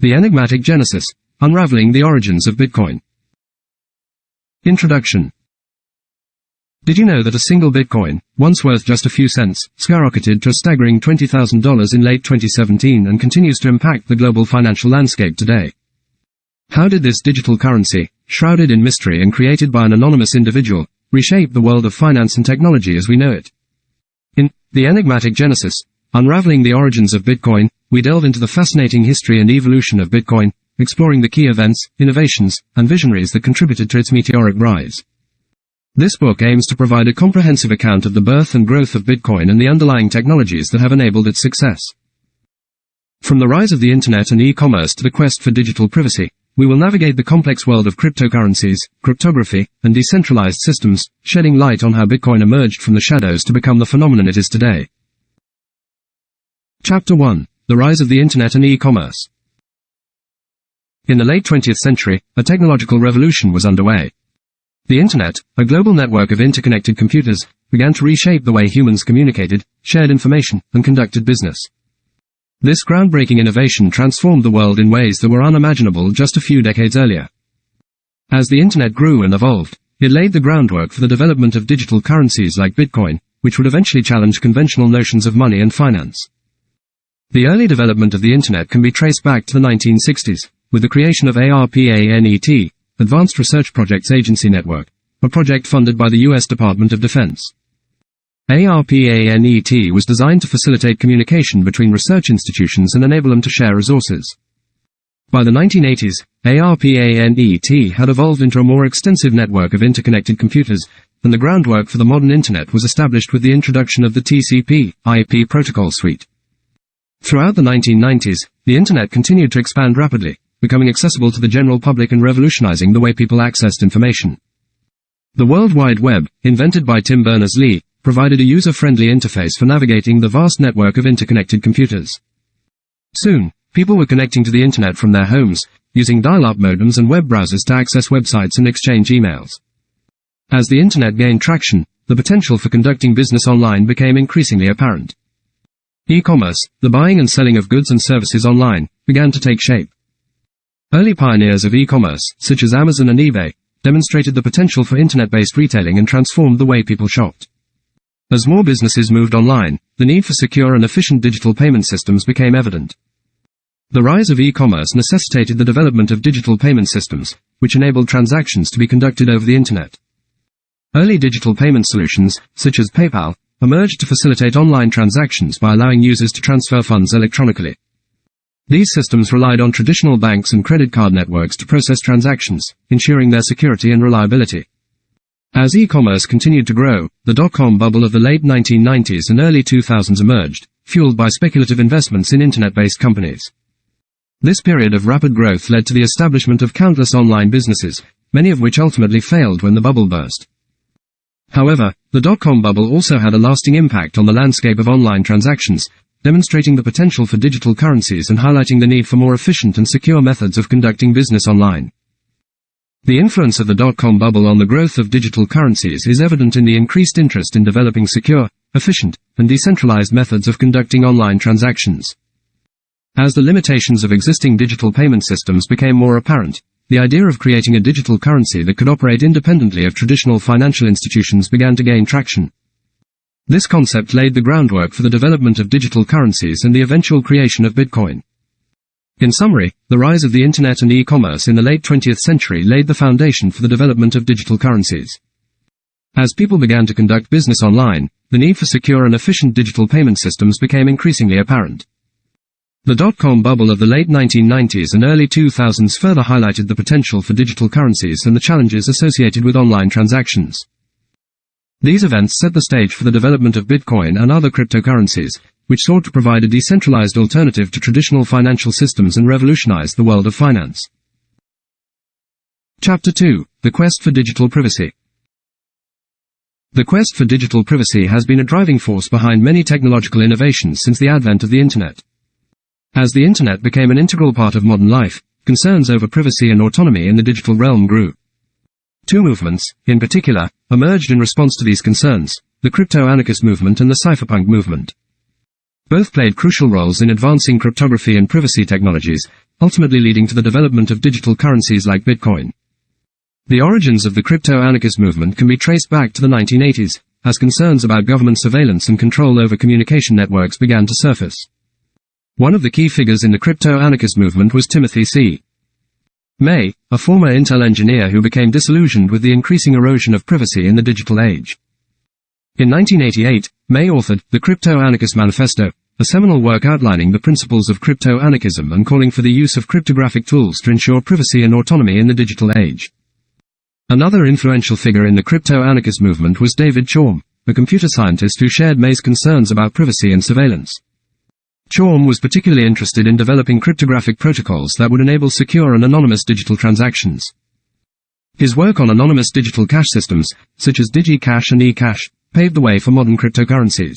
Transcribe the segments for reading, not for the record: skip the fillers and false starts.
The Enigmatic Genesis, Unraveling the Origins of Bitcoin. Introduction. Did you know that a single Bitcoin, once worth just a few cents, skyrocketed to a staggering $20,000 in late 2017 and continues to impact the global financial landscape today? How did this digital currency, shrouded in mystery and created by an anonymous individual, reshape the world of finance and technology as we know it? In The Enigmatic Genesis, Unraveling the Origins of Bitcoin, we delve into the fascinating history and evolution of Bitcoin, exploring the key events, innovations, and visionaries that contributed to its meteoric rise. This book aims to provide a comprehensive account of the birth and growth of Bitcoin and the underlying technologies that have enabled its success. From the rise of the internet and e-commerce to the quest for digital privacy, we will navigate the complex world of cryptocurrencies, cryptography, and decentralized systems, shedding light on how Bitcoin emerged from the shadows to become the phenomenon it is today. Chapter 1. The Rise of the Internet and E-commerce. In the late 20th century, a technological revolution was underway. The Internet, a global network of interconnected computers, began to reshape the way humans communicated, shared information, and conducted business. This groundbreaking innovation transformed the world in ways that were unimaginable just a few decades earlier. As the Internet grew and evolved, it laid the groundwork for the development of digital currencies like Bitcoin, which would eventually challenge conventional notions of money and finance. The early development of the Internet can be traced back to the 1960s, with the creation of ARPANET, Advanced Research Projects Agency Network, a project funded by the U.S. Department of Defense. ARPANET was designed to facilitate communication between research institutions and enable them to share resources. By the 1980s, ARPANET had evolved into a more extensive network of interconnected computers, and the groundwork for the modern Internet was established with the introduction of the TCP/IP protocol suite. Throughout the 1990s, the Internet continued to expand rapidly, becoming accessible to the general public and revolutionizing the way people accessed information. The World Wide Web, invented by Tim Berners-Lee, provided a user-friendly interface for navigating the vast network of interconnected computers. Soon, people were connecting to the Internet from their homes, using dial-up modems and web browsers to access websites and exchange emails. As the Internet gained traction, the potential for conducting business online became increasingly apparent. E-commerce, the buying and selling of goods and services online, began to take shape. Early pioneers of e-commerce, such as Amazon and eBay, demonstrated the potential for internet-based retailing and transformed the way people shopped. As more businesses moved online, the need for secure and efficient digital payment systems became evident. The rise of e-commerce necessitated the development of digital payment systems, which enabled transactions to be conducted over the internet. Early digital payment solutions, such as PayPal, emerged to facilitate online transactions by allowing users to transfer funds electronically. These systems relied on traditional banks and credit card networks to process transactions, ensuring their security and reliability. As e-commerce continued to grow, the dot-com bubble of the late 1990s and early 2000s emerged, fueled by speculative investments in internet-based companies. This period of rapid growth led to the establishment of countless online businesses, many of which ultimately failed when the bubble burst. However, the dot-com bubble also had a lasting impact on the landscape of online transactions, demonstrating the potential for digital currencies and highlighting the need for more efficient and secure methods of conducting business online. The influence of the dot-com bubble on the growth of digital currencies is evident in the increased interest in developing secure, efficient, and decentralized methods of conducting online transactions. As the limitations of existing digital payment systems became more apparent, the idea of creating a digital currency that could operate independently of traditional financial institutions began to gain traction. This concept laid the groundwork for the development of digital currencies and the eventual creation of Bitcoin. In summary, the rise of the Internet and e-commerce in the late 20th century laid the foundation for the development of digital currencies. As people began to conduct business online, the need for secure and efficient digital payment systems became increasingly apparent. The dot-com bubble of the late 1990s and early 2000s further highlighted the potential for digital currencies and the challenges associated with online transactions. These events set the stage for the development of Bitcoin and other cryptocurrencies, which sought to provide a decentralized alternative to traditional financial systems and revolutionize the world of finance. Chapter 2. The Quest for Digital Privacy. The quest for digital privacy has been a driving force behind many technological innovations since the advent of the Internet. As the Internet became an integral part of modern life, concerns over privacy and autonomy in the digital realm grew. Two movements, in particular, emerged in response to these concerns: the crypto-anarchist movement and the cypherpunk movement. Both played crucial roles in advancing cryptography and privacy technologies, ultimately leading to the development of digital currencies like Bitcoin. The origins of the crypto-anarchist movement can be traced back to the 1980s, as concerns about government surveillance and control over communication networks began to surface. One of the key figures in the crypto-anarchist movement was Timothy C. May, a former Intel engineer who became disillusioned with the increasing erosion of privacy in the digital age. In 1988, May authored The Crypto-Anarchist Manifesto, a seminal work outlining the principles of crypto-anarchism and calling for the use of cryptographic tools to ensure privacy and autonomy in the digital age. Another influential figure in the crypto-anarchist movement was David Chaum, a computer scientist who shared May's concerns about privacy and surveillance. Chaum was particularly interested in developing cryptographic protocols that would enable secure and anonymous digital transactions. His work on anonymous digital cash systems, such as DigiCash and eCash, paved the way for modern cryptocurrencies.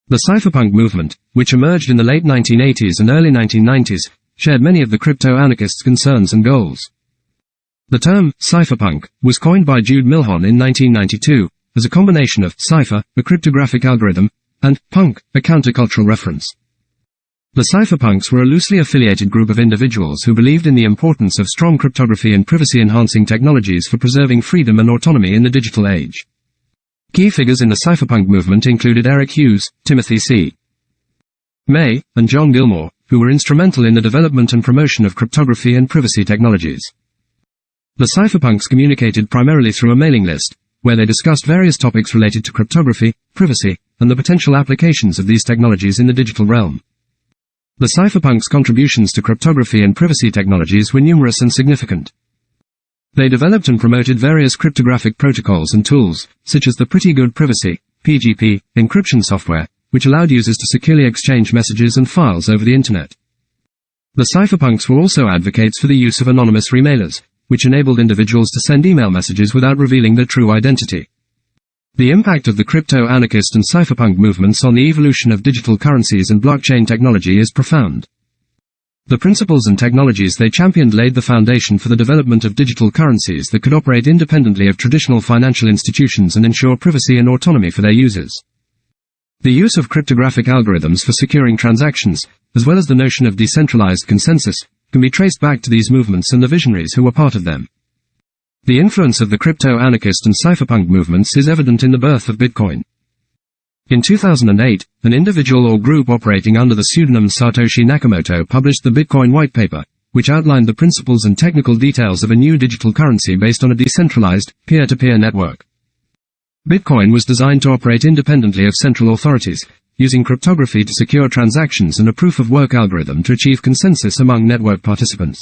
The cypherpunk movement, which emerged in the late 1980s and early 1990s, shared many of the crypto-anarchists' concerns and goals. The term cypherpunk was coined by Jude Milhon in 1992 as a combination of cipher, a cryptographic algorithm, and punk, a countercultural reference. The cypherpunks were a loosely affiliated group of individuals who believed in the importance of strong cryptography and privacy-enhancing technologies for preserving freedom and autonomy in the digital age. Key figures in the cypherpunk movement included Eric Hughes, Timothy C. May, and John Gilmore, who were instrumental in the development and promotion of cryptography and privacy technologies. The cypherpunks communicated primarily through a mailing list, where they discussed various topics related to cryptography, privacy, and the potential applications of these technologies in the digital realm. The cypherpunks' contributions to cryptography and privacy technologies were numerous and significant. They developed and promoted various cryptographic protocols and tools, such as the Pretty Good Privacy, PGP, encryption software, which allowed users to securely exchange messages and files over the Internet. The cypherpunks were also advocates for the use of anonymous remailers, which enabled individuals to send email messages without revealing their true identity. The impact of the crypto-anarchist and cypherpunk movements on the evolution of digital currencies and blockchain technology is profound. The principles and technologies they championed laid the foundation for the development of digital currencies that could operate independently of traditional financial institutions and ensure privacy and autonomy for their users. The use of cryptographic algorithms for securing transactions, as well as the notion of decentralized consensus, can be traced back to these movements and the visionaries who were part of them. The influence of the crypto-anarchist and cypherpunk movements is evident in the birth of Bitcoin. In 2008, an individual or group operating under the pseudonym Satoshi Nakamoto published the Bitcoin White Paper, which outlined the principles and technical details of a new digital currency based on a decentralized, peer-to-peer network. Bitcoin was designed to operate independently of central authorities, using cryptography to secure transactions and a proof-of-work algorithm to achieve consensus among network participants.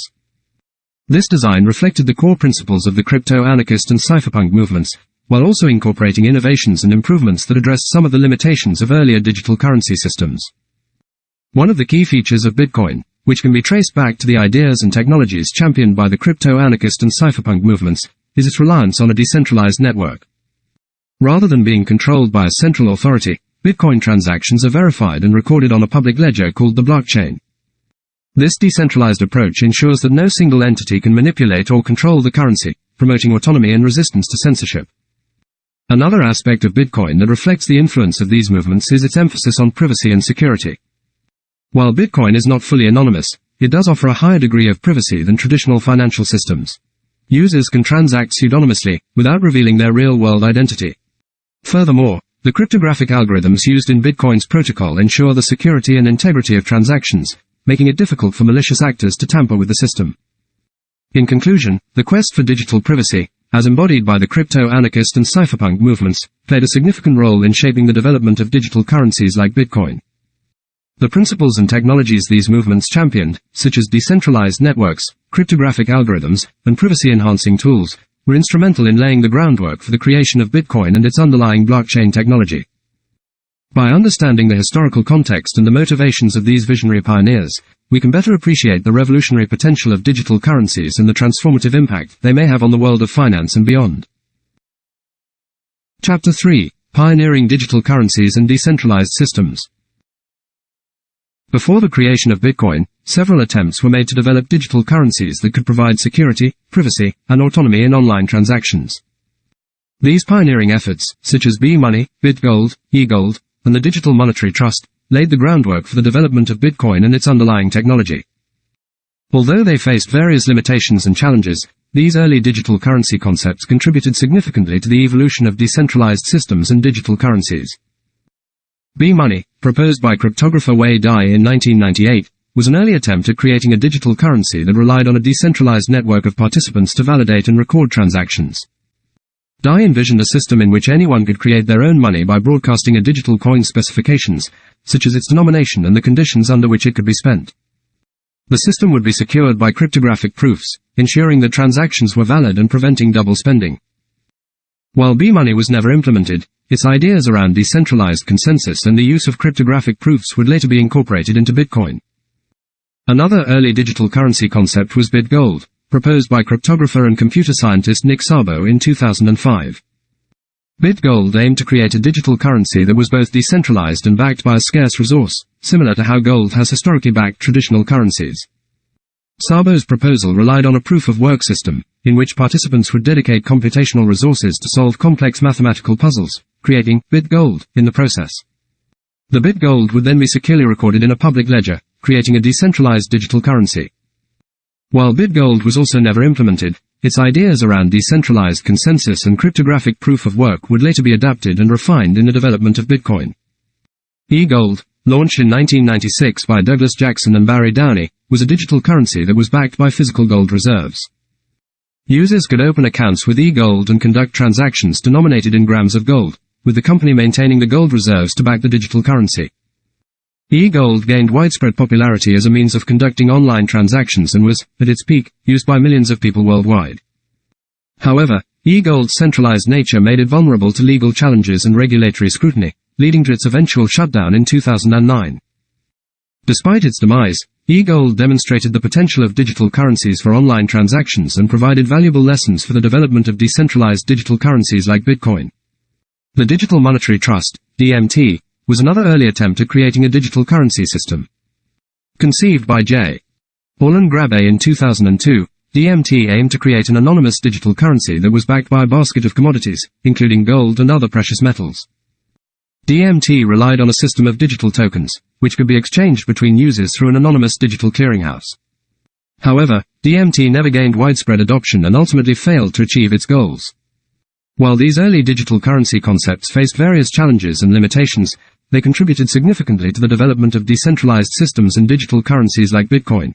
This design reflected the core principles of the crypto-anarchist and cypherpunk movements, while also incorporating innovations and improvements that addressed some of the limitations of earlier digital currency systems. One of the key features of Bitcoin, which can be traced back to the ideas and technologies championed by the crypto-anarchist and cypherpunk movements, is its reliance on a decentralized network. Rather than being controlled by a central authority, Bitcoin transactions are verified and recorded on a public ledger called the blockchain. This decentralized approach ensures that no single entity can manipulate or control the currency, promoting autonomy and resistance to censorship. Another aspect of Bitcoin that reflects the influence of these movements is its emphasis on privacy and security. While Bitcoin is not fully anonymous, it does offer a higher degree of privacy than traditional financial systems. Users can transact pseudonymously, without revealing their real-world identity. Furthermore, the cryptographic algorithms used in Bitcoin's protocol ensure the security and integrity of transactions, making it difficult for malicious actors to tamper with the system. In conclusion, the quest for digital privacy, as embodied by the crypto-anarchist and cypherpunk movements, played a significant role in shaping the development of digital currencies like Bitcoin. The principles and technologies these movements championed, such as decentralized networks, cryptographic algorithms, and privacy-enhancing tools, were instrumental in laying the groundwork for the creation of Bitcoin and its underlying blockchain technology. By understanding the historical context and the motivations of these visionary pioneers, we can better appreciate the revolutionary potential of digital currencies and the transformative impact they may have on the world of finance and beyond. Chapter 3: Pioneering Digital Currencies and Decentralized Systems. Before the creation of Bitcoin, several attempts were made to develop digital currencies that could provide security, privacy, and autonomy in online transactions. These pioneering efforts, such as B-Money, BitGold, eGold, and the Digital Monetary Trust, laid the groundwork for the development of Bitcoin and its underlying technology. Although they faced various limitations and challenges, these early digital currency concepts contributed significantly to the evolution of decentralized systems and digital currencies. B-money, proposed by cryptographer Wei Dai in 1998, was an early attempt at creating a digital currency that relied on a decentralized network of participants to validate and record transactions. Dai envisioned a system in which anyone could create their own money by broadcasting a digital coin's specifications, such as its denomination and the conditions under which it could be spent. The system would be secured by cryptographic proofs, ensuring that transactions were valid and preventing double spending. While B-money was never implemented, its ideas around decentralized consensus and the use of cryptographic proofs would later be incorporated into Bitcoin. Another early digital currency concept was BitGold, proposed by cryptographer and computer scientist Nick Szabo in 2005. BitGold aimed to create a digital currency that was both decentralized and backed by a scarce resource, similar to how gold has historically backed traditional currencies. Szabo's proposal relied on a proof-of-work system, in which participants would dedicate computational resources to solve complex mathematical puzzles, creating BitGold in the process. The BitGold would then be securely recorded in a public ledger, creating a decentralized digital currency. While BitGold was also never implemented, its ideas around decentralized consensus and cryptographic proof of work would later be adapted and refined in the development of Bitcoin. eGold, launched in 1996 by Douglas Jackson and Barry Downey, was a digital currency that was backed by physical gold reserves. Users could open accounts with eGold and conduct transactions denominated in grams of gold, with the company maintaining the gold reserves to back the digital currency. eGold gained widespread popularity as a means of conducting online transactions and was, at its peak, used by millions of people worldwide. However, eGold's centralized nature made it vulnerable to legal challenges and regulatory scrutiny, leading to its eventual shutdown in 2009. Despite its demise, eGold demonstrated the potential of digital currencies for online transactions and provided valuable lessons for the development of decentralized digital currencies like Bitcoin. The Digital Monetary Trust, DMT, was another early attempt at creating a digital currency system. Conceived by J. Orlan Grabe in 2002, DMT aimed to create an anonymous digital currency that was backed by a basket of commodities, including gold and other precious metals. DMT relied on a system of digital tokens, which could be exchanged between users through an anonymous digital clearinghouse. However, DMT never gained widespread adoption and ultimately failed to achieve its goals. While these early digital currency concepts faced various challenges and limitations, they contributed significantly to the development of decentralized systems and digital currencies like Bitcoin.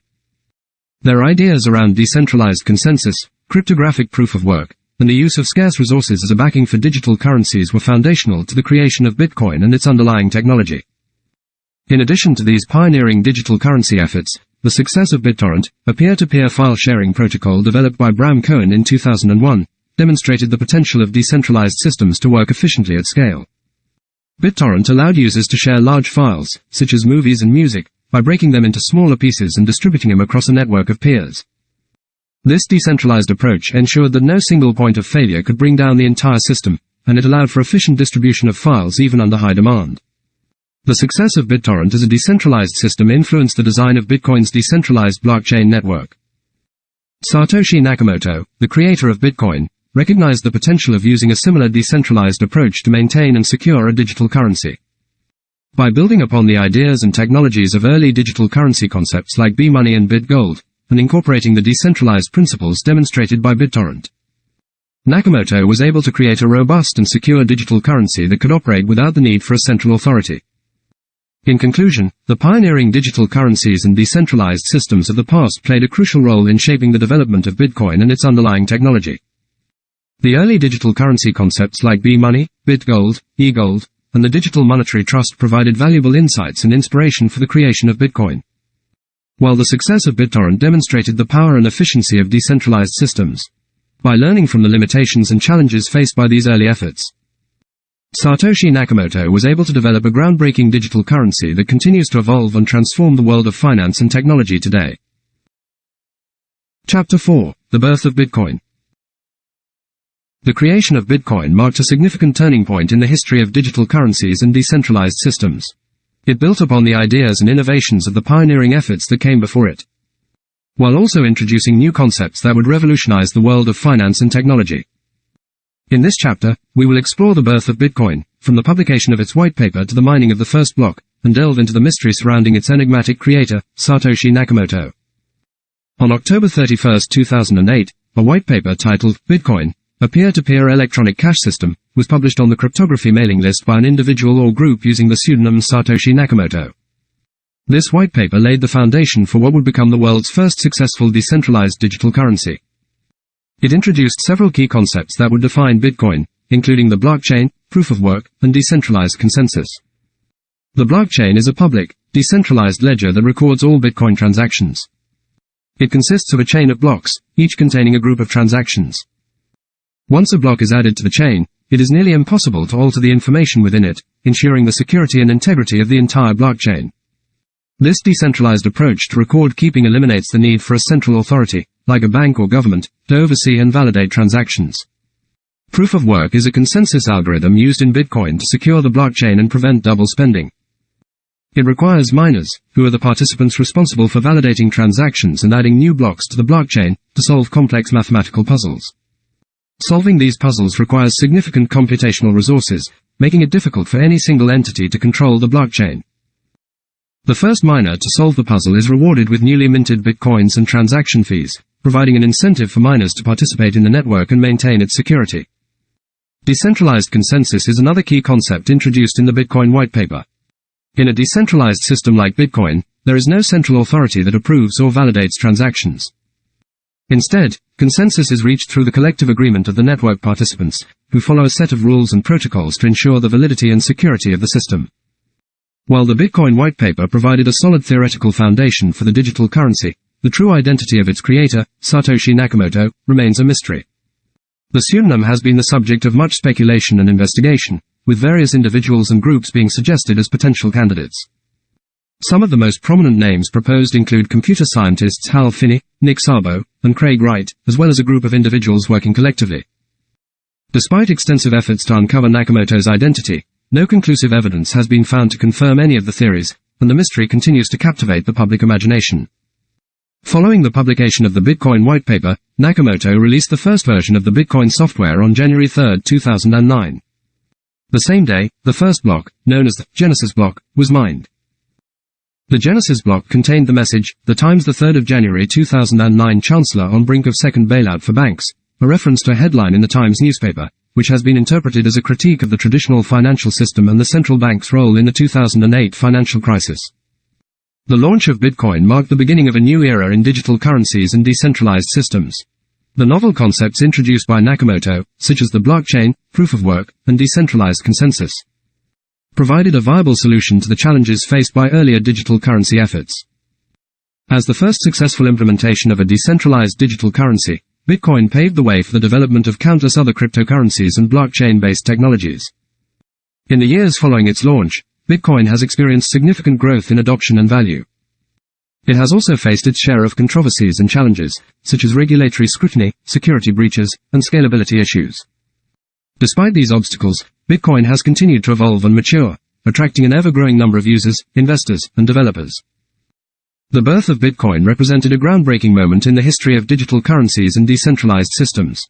Their ideas around decentralized consensus, cryptographic proof of work, and the use of scarce resources as a backing for digital currencies were foundational to the creation of Bitcoin and its underlying technology. In addition to these pioneering digital currency efforts, the success of BitTorrent, a peer-to-peer file sharing protocol developed by Bram Cohen in 2001, demonstrated the potential of decentralized systems to work efficiently at scale. BitTorrent allowed users to share large files, such as movies and music, by breaking them into smaller pieces and distributing them across a network of peers. This decentralized approach ensured that no single point of failure could bring down the entire system, and it allowed for efficient distribution of files even under high demand. The success of BitTorrent as a decentralized system influenced the design of Bitcoin's decentralized blockchain network. Satoshi Nakamoto, the creator of Bitcoin, recognized the potential of using a similar decentralized approach to maintain and secure a digital currency. By building upon the ideas and technologies of early digital currency concepts like B-money and BitGold, and incorporating the decentralized principles demonstrated by BitTorrent, Nakamoto was able to create a robust and secure digital currency that could operate without the need for a central authority. In conclusion, the pioneering digital currencies and decentralized systems of the past played a crucial role in shaping the development of Bitcoin and its underlying technology. The early digital currency concepts like B-money, BitGold, eGold, and the Digital Monetary Trust provided valuable insights and inspiration for the creation of Bitcoin. While the success of BitTorrent demonstrated the power and efficiency of decentralized systems, by learning from the limitations and challenges faced by these early efforts, Satoshi Nakamoto was able to develop a groundbreaking digital currency that continues to evolve and transform the world of finance and technology today. Chapter 4: The Birth of Bitcoin. The creation of Bitcoin marked a significant turning point in the history of digital currencies and decentralized systems. It built upon the ideas and innovations of the pioneering efforts that came before it, while also introducing new concepts that would revolutionize the world of finance and technology. In this chapter, we will explore the birth of Bitcoin, from the publication of its white paper to the mining of the first block, and delve into the mystery surrounding its enigmatic creator, Satoshi Nakamoto. On October 31, 2008, a white paper titled Bitcoin, a peer-to-peer electronic cash system, was published on the cryptography mailing list by an individual or group using the pseudonym Satoshi Nakamoto. This white paper laid the foundation for what would become the world's first successful decentralized digital currency. It introduced several key concepts that would define Bitcoin, including the blockchain, proof of work, and decentralized consensus. The blockchain is a public, decentralized ledger that records all Bitcoin transactions. It consists of a chain of blocks, each containing a group of transactions. Once a block is added to the chain, it is nearly impossible to alter the information within it, ensuring the security and integrity of the entire blockchain. This decentralized approach to record-keeping eliminates the need for a central authority, like a bank or government, to oversee and validate transactions. Proof of work is a consensus algorithm used in Bitcoin to secure the blockchain and prevent double spending. It requires miners, who are the participants responsible for validating transactions and adding new blocks to the blockchain, to solve complex mathematical puzzles. Solving these puzzles requires significant computational resources, making it difficult for any single entity to control the blockchain. The first miner to solve the puzzle is rewarded with newly minted bitcoins and transaction fees, providing an incentive for miners to participate in the network and maintain its security. Decentralized consensus is another key concept introduced in the Bitcoin white paper. In a decentralized system like Bitcoin, there is no central authority that approves or validates transactions. Instead, consensus is reached through the collective agreement of the network participants, who follow a set of rules and protocols to ensure the validity and security of the system. While the Bitcoin white paper provided a solid theoretical foundation for the digital currency, the true identity of its creator, Satoshi Nakamoto, remains a mystery. The pseudonym has been the subject of much speculation and investigation, with various individuals and groups being suggested as potential candidates. Some of the most prominent names proposed include computer scientists Hal Finney, Nick Szabo, and Craig Wright, as well as a group of individuals working collectively. Despite extensive efforts to uncover Nakamoto's identity, no conclusive evidence has been found to confirm any of the theories, and the mystery continues to captivate the public imagination. Following the publication of the Bitcoin white paper, Nakamoto released the first version of the Bitcoin software on January 3, 2009. The same day, the first block, known as the Genesis block, was mined. The Genesis block contained the message, "The Times, the 3rd of January 2009, Chancellor on brink of second bailout for banks," a reference to a headline in the Times newspaper, which has been interpreted as a critique of the traditional financial system and the central bank's role in the 2008 financial crisis. The launch of Bitcoin marked the beginning of a new era in digital currencies and decentralized systems. The novel concepts introduced by Nakamoto, such as the blockchain, proof of work, and decentralized consensus, provided a viable solution to the challenges faced by earlier digital currency efforts. As the first successful implementation of a decentralized digital currency, Bitcoin paved the way for the development of countless other cryptocurrencies and blockchain-based technologies. In the years following its launch, Bitcoin has experienced significant growth in adoption and value. It has also faced its share of controversies and challenges, such as regulatory scrutiny, security breaches, and scalability issues. Despite these obstacles, Bitcoin has continued to evolve and mature, attracting an ever-growing number of users, investors, and developers. The birth of Bitcoin represented a groundbreaking moment in the history of digital currencies and decentralized systems.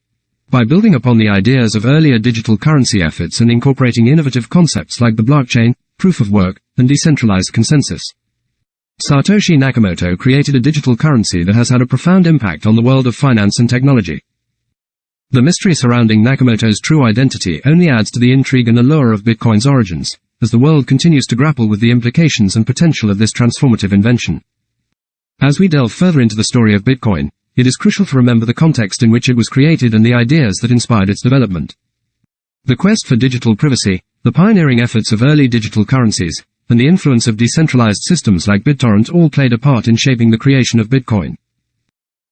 By building upon the ideas of earlier digital currency efforts and incorporating innovative concepts like the blockchain, proof of work, and decentralized consensus, Satoshi Nakamoto created a digital currency that has had a profound impact on the world of finance and technology. The mystery surrounding Nakamoto's true identity only adds to the intrigue and allure of Bitcoin's origins, as the world continues to grapple with the implications and potential of this transformative invention. As we delve further into the story of Bitcoin, it is crucial to remember the context in which it was created and the ideas that inspired its development. The quest for digital privacy, the pioneering efforts of early digital currencies, and the influence of decentralized systems like BitTorrent all played a part in shaping the creation of Bitcoin.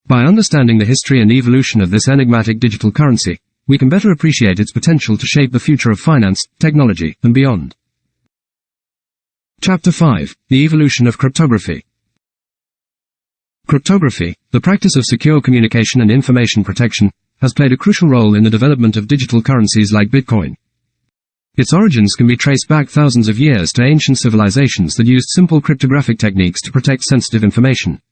By understanding the history and evolution of this enigmatic digital currency, we can better appreciate its potential to shape the future of finance, technology, and beyond. Chapter 5: The Evolution of Cryptography. Cryptography, the practice of secure communication and information protection, has played a crucial role in the development of digital currencies like Bitcoin. Its origins can be traced back thousands of years to ancient civilizations that used simple cryptographic techniques to protect sensitive information.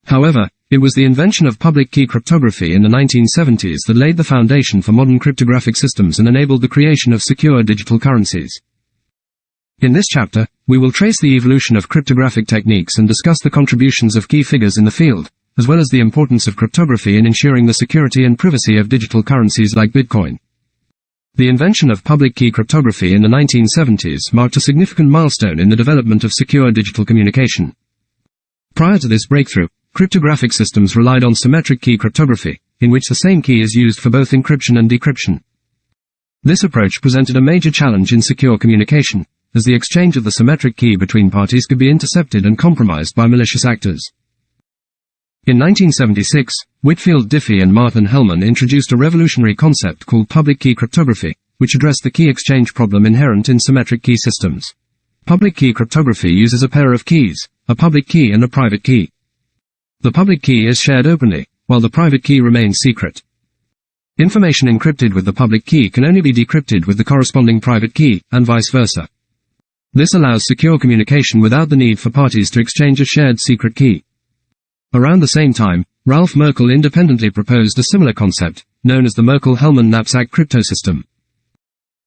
However, it was the invention of public key cryptography in the 1970s that laid the foundation for modern cryptographic systems and enabled the creation of secure digital currencies. In this chapter, we will trace the evolution of cryptographic techniques and discuss the contributions of key figures in the field, as well as the importance of cryptography in ensuring the security and privacy of digital currencies like Bitcoin. The invention of public key cryptography in the 1970s marked a significant milestone in the development of secure digital communication. Prior to this breakthrough, cryptographic systems relied on symmetric key cryptography, in which the same key is used for both encryption and decryption. This approach presented a major challenge in secure communication, as the exchange of the symmetric key between parties could be intercepted and compromised by malicious actors. In 1976, Whitfield Diffie and Martin Hellman introduced a revolutionary concept called public key cryptography, which addressed the key exchange problem inherent in symmetric key systems. Public key cryptography uses a pair of keys, a public key and a private key. The public key is shared openly, while the private key remains secret. Information encrypted with the public key can only be decrypted with the corresponding private key, and vice versa. This allows secure communication without the need for parties to exchange a shared secret key. Around the same time, Ralph Merkle independently proposed a similar concept, known as the Merkle-Hellman knapsack cryptosystem.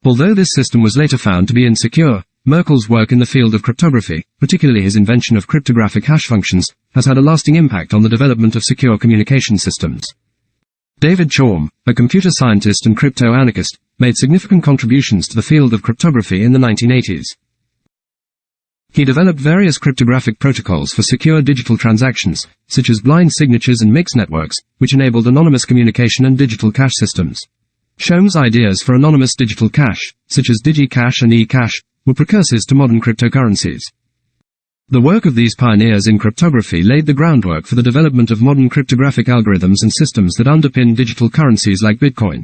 Although this system was later found to be insecure, Merkle's work in the field of cryptography, particularly his invention of cryptographic hash functions, has had a lasting impact on the development of secure communication systems. David Chaum, a computer scientist and crypto-anarchist, made significant contributions to the field of cryptography in the 1980s. He developed various cryptographic protocols for secure digital transactions, such as blind signatures and mixed networks, which enabled anonymous communication and digital cash systems. Chaum's ideas for anonymous digital cash, such as DigiCash and eCash, were precursors to modern cryptocurrencies. The work of these pioneers in cryptography laid the groundwork for the development of modern cryptographic algorithms and systems that underpin digital currencies like Bitcoin.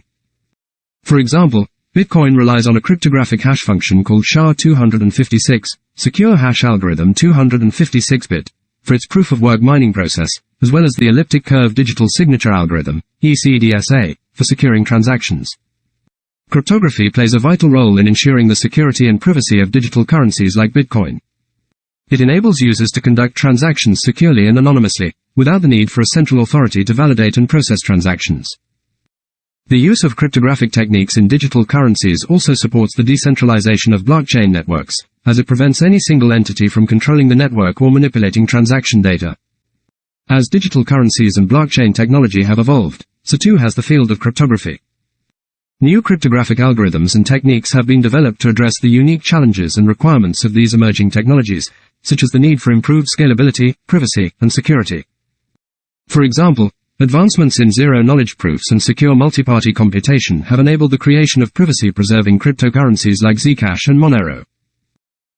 For example, Bitcoin relies on a cryptographic hash function called SHA-256, Secure Hash Algorithm 256-bit, for its proof-of-work mining process, as well as the elliptic curve digital signature algorithm, ECDSA, for securing transactions. Cryptography plays a vital role in ensuring the security and privacy of digital currencies like Bitcoin. It enables users to conduct transactions securely and anonymously, without the need for a central authority to validate and process transactions. The use of cryptographic techniques in digital currencies also supports the decentralization of blockchain networks, as it prevents any single entity from controlling the network or manipulating transaction data. As digital currencies and blockchain technology have evolved, so too has the field of cryptography. New cryptographic algorithms and techniques have been developed to address the unique challenges and requirements of these emerging technologies, such as the need for improved scalability, privacy, and security. For example, advancements in zero-knowledge proofs and secure multi-party computation have enabled the creation of privacy-preserving cryptocurrencies like Zcash and Monero.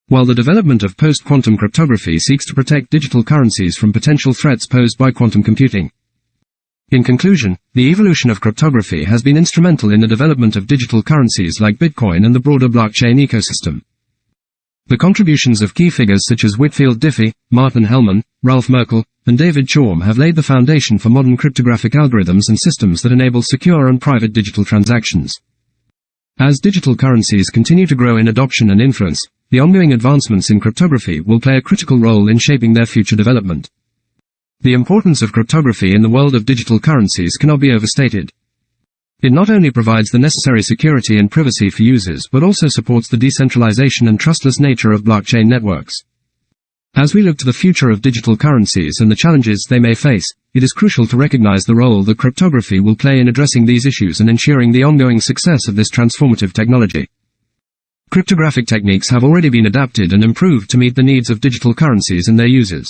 While the development of post-quantum cryptography seeks to protect digital currencies from potential threats posed by quantum computing. In conclusion, the evolution of cryptography has been instrumental in the development of digital currencies like Bitcoin and the broader blockchain ecosystem. The contributions of key figures such as Whitfield Diffie, Martin Hellman, Ralph Merkle, and David Chaum have laid the foundation for modern cryptographic algorithms and systems that enable secure and private digital transactions. As digital currencies continue to grow in adoption and influence, the ongoing advancements in cryptography will play a critical role in shaping their future development. The importance of cryptography in the world of digital currencies cannot be overstated. It not only provides the necessary security and privacy for users but also supports the decentralization and trustless nature of blockchain networks. As we look to the future of digital currencies and the challenges they may face, it is crucial to recognize the role that cryptography will play in addressing these issues and ensuring the ongoing success of this transformative technology. Cryptographic techniques have already been adapted and improved to meet the needs of digital currencies and their users.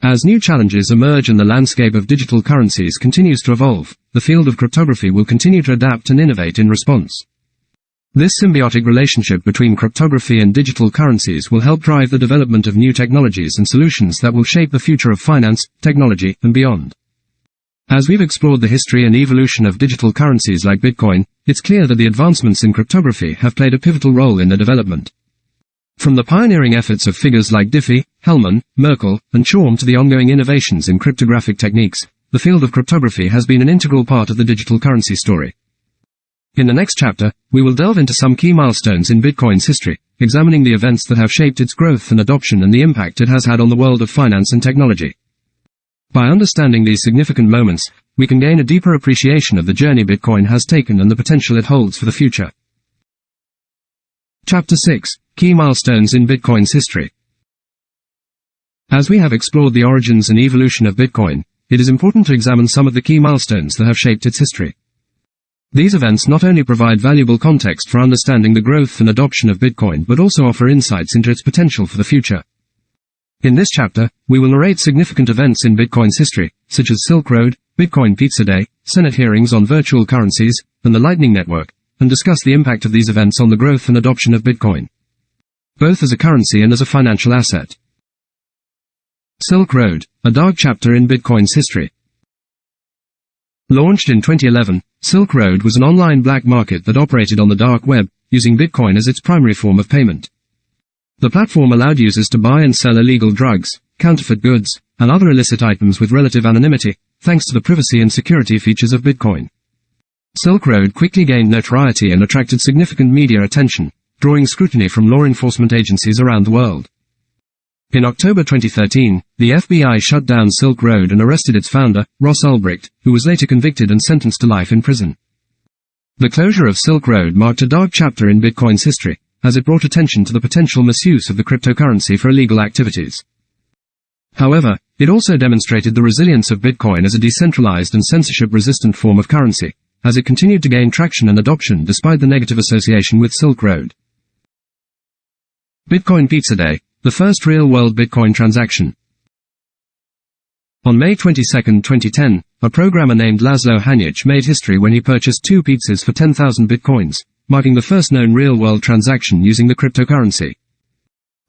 As new challenges emerge and the landscape of digital currencies continues to evolve, the field of cryptography will continue to adapt and innovate in response. This symbiotic relationship between cryptography and digital currencies will help drive the development of new technologies and solutions that will shape the future of finance, technology, and beyond. As we've explored the history and evolution of digital currencies like Bitcoin, it's clear that the advancements in cryptography have played a pivotal role in their development. From the pioneering efforts of figures like Diffie, Hellman, Merkle, and Chaum to the ongoing innovations in cryptographic techniques, the field of cryptography has been an integral part of the digital currency story. In the next chapter, we will delve into some key milestones in Bitcoin's history, examining the events that have shaped its growth and adoption and the impact it has had on the world of finance and technology. By understanding these significant moments, we can gain a deeper appreciation of the journey Bitcoin has taken and the potential it holds for the future. Chapter 6: Key Milestones in Bitcoin's History. As we have explored the origins and evolution of Bitcoin, it is important to examine some of the key milestones that have shaped its history. These events not only provide valuable context for understanding the growth and adoption of Bitcoin, but also offer insights into its potential for the future. In this chapter, we will narrate significant events in Bitcoin's history, such as Silk Road, Bitcoin Pizza Day, Senate hearings on virtual currencies, and the Lightning Network, and discuss the impact of these events on the growth and adoption of Bitcoin, both as a currency and as a financial asset. Silk Road, a dark chapter in Bitcoin's history. Launched in 2011, Silk Road was an online black market that operated on the dark web, using Bitcoin as its primary form of payment. The platform allowed users to buy and sell illegal drugs, counterfeit goods, and other illicit items with relative anonymity, thanks to the privacy and security features of Bitcoin. Silk Road quickly gained notoriety and attracted significant media attention, drawing scrutiny from law enforcement agencies around the world. In October 2013, the FBI shut down Silk Road and arrested its founder, Ross Ulbricht, who was later convicted and sentenced to life in prison. The closure of Silk Road marked a dark chapter in Bitcoin's history, as it brought attention to the potential misuse of the cryptocurrency for illegal activities. However, it also demonstrated the resilience of Bitcoin as a decentralized and censorship-resistant form of currency, as it continued to gain traction and adoption despite the negative association with Silk Road. Bitcoin Pizza Day, the first real-world Bitcoin transaction. On May 22, 2010, a programmer named Laszlo Hanyecz made history when he purchased 2 pizzas for 10,000 Bitcoins, marking the first known real-world transaction using the cryptocurrency.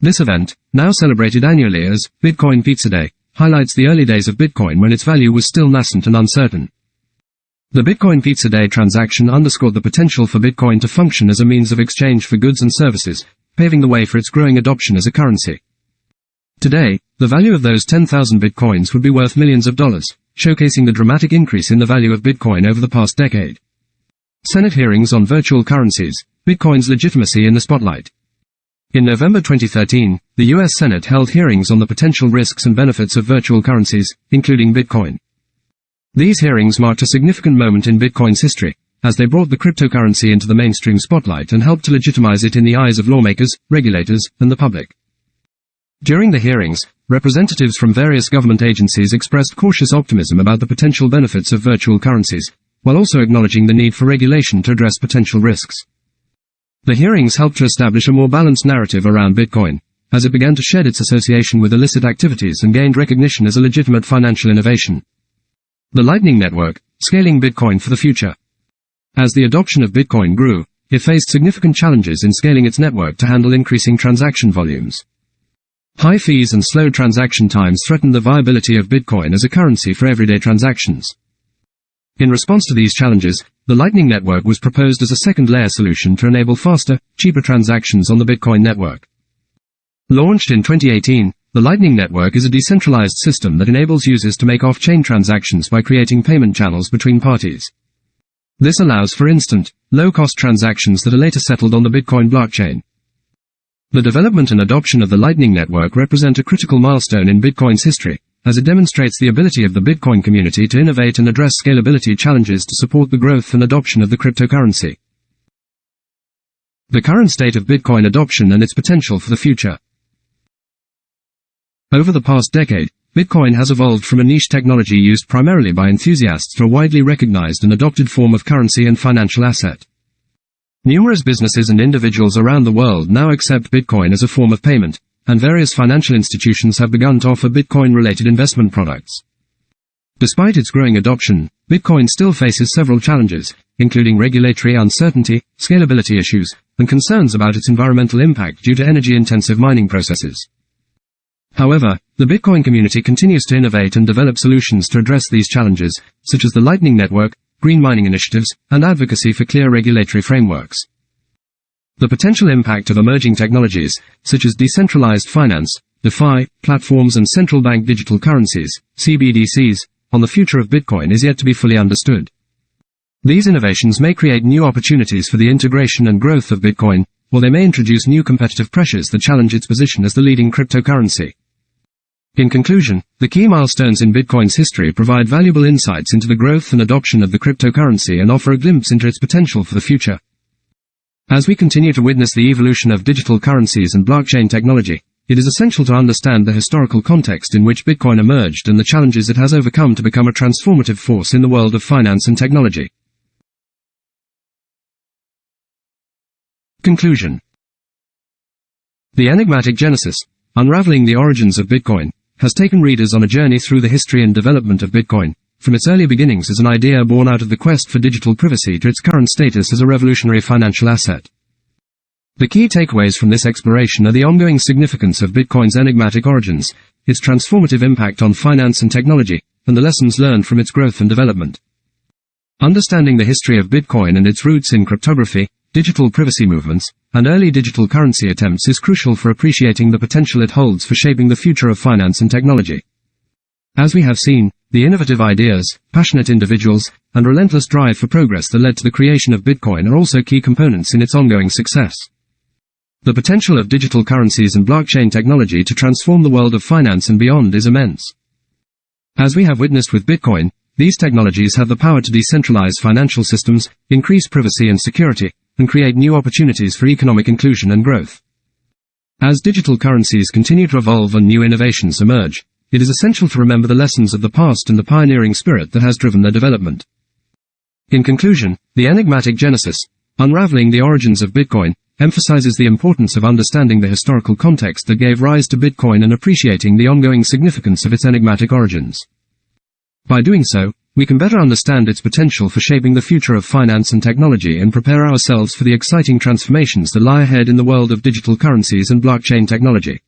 This event, now celebrated annually as Bitcoin Pizza Day, highlights the early days of Bitcoin when its value was still nascent and uncertain. The Bitcoin Pizza Day transaction underscored the potential for Bitcoin to function as a means of exchange for goods and services, paving the way for its growing adoption as a currency. Today, the value of those 10,000 Bitcoins would be worth millions of dollars, showcasing the dramatic increase in the value of Bitcoin over the past decade. Senate hearings on virtual currencies, Bitcoin's legitimacy in the spotlight. In November 2013, the U.S. Senate held hearings on the potential risks and benefits of virtual currencies, including Bitcoin. These hearings marked a significant moment in Bitcoin's history, as they brought the cryptocurrency into the mainstream spotlight and helped to legitimize it in the eyes of lawmakers, regulators, and the public. During the hearings, representatives from various government agencies expressed cautious optimism about the potential benefits of virtual currencies, while also acknowledging the need for regulation to address potential risks. The hearings helped to establish a more balanced narrative around Bitcoin, as it began to shed its association with illicit activities and gained recognition as a legitimate financial innovation. The Lightning Network, scaling Bitcoin for the future. As the adoption of Bitcoin grew, it faced significant challenges in scaling its network to handle increasing transaction volumes. High fees and slow transaction times threatened the viability of Bitcoin as a currency for everyday transactions. In response to these challenges, the Lightning Network was proposed as a second-layer solution to enable faster, cheaper transactions on the Bitcoin network. Launched in 2018, the Lightning Network is a decentralized system that enables users to make off-chain transactions by creating payment channels between parties. This allows for instant, low-cost transactions that are later settled on the Bitcoin blockchain. The development and adoption of the Lightning Network represent a critical milestone in Bitcoin's history, as it demonstrates the ability of the Bitcoin community to innovate and address scalability challenges to support the growth and adoption of the cryptocurrency. The current state of Bitcoin adoption and its potential for the future. Over the past decade, Bitcoin has evolved from a niche technology used primarily by enthusiasts to a widely recognized and adopted form of currency and financial asset. Numerous businesses and individuals around the world now accept Bitcoin as a form of payment, and various financial institutions have begun to offer Bitcoin-related investment products. Despite its growing adoption, Bitcoin still faces several challenges, including regulatory uncertainty, scalability issues, and concerns about its environmental impact due to energy-intensive mining processes. However, the Bitcoin community continues to innovate and develop solutions to address these challenges, such as the Lightning Network, green mining initiatives, and advocacy for clear regulatory frameworks. The potential impact of emerging technologies, such as decentralized finance, DeFi, platforms and central bank digital currencies, CBDCs, on the future of Bitcoin is yet to be fully understood. These innovations may create new opportunities for the integration and growth of Bitcoin, or they may introduce new competitive pressures that challenge its position as the leading cryptocurrency. In conclusion, the key milestones in Bitcoin's history provide valuable insights into the growth and adoption of the cryptocurrency and offer a glimpse into its potential for the future. As we continue to witness the evolution of digital currencies and blockchain technology, it is essential to understand the historical context in which Bitcoin emerged and the challenges it has overcome to become a transformative force in the world of finance and technology. Conclusion. The enigmatic genesis, Unraveling the Origins of Bitcoin, has taken readers on a journey through the history and development of Bitcoin, from its early beginnings as an idea born out of the quest for digital privacy to its current status as a revolutionary financial asset. The key takeaways from this exploration are the ongoing significance of Bitcoin's enigmatic origins, its transformative impact on finance and technology, and the lessons learned from its growth and development. Understanding the history of Bitcoin and its roots in cryptography, digital privacy movements, and early digital currency attempts is crucial for appreciating the potential it holds for shaping the future of finance and technology. As we have seen, the innovative ideas, passionate individuals, and relentless drive for progress that led to the creation of Bitcoin are also key components in its ongoing success. The potential of digital currencies and blockchain technology to transform the world of finance and beyond is immense. As we have witnessed with Bitcoin, these technologies have the power to decentralize financial systems, increase privacy and security, and create new opportunities for economic inclusion and growth. As digital currencies continue to evolve and new innovations emerge, it is essential to remember the lessons of the past and the pioneering spirit that has driven their development. In conclusion, the enigmatic genesis, Unraveling the Origins of Bitcoin, emphasizes the importance of understanding the historical context that gave rise to Bitcoin and appreciating the ongoing significance of its enigmatic origins. By doing so, we can better understand its potential for shaping the future of finance and technology and prepare ourselves for the exciting transformations that lie ahead in the world of digital currencies and blockchain technology.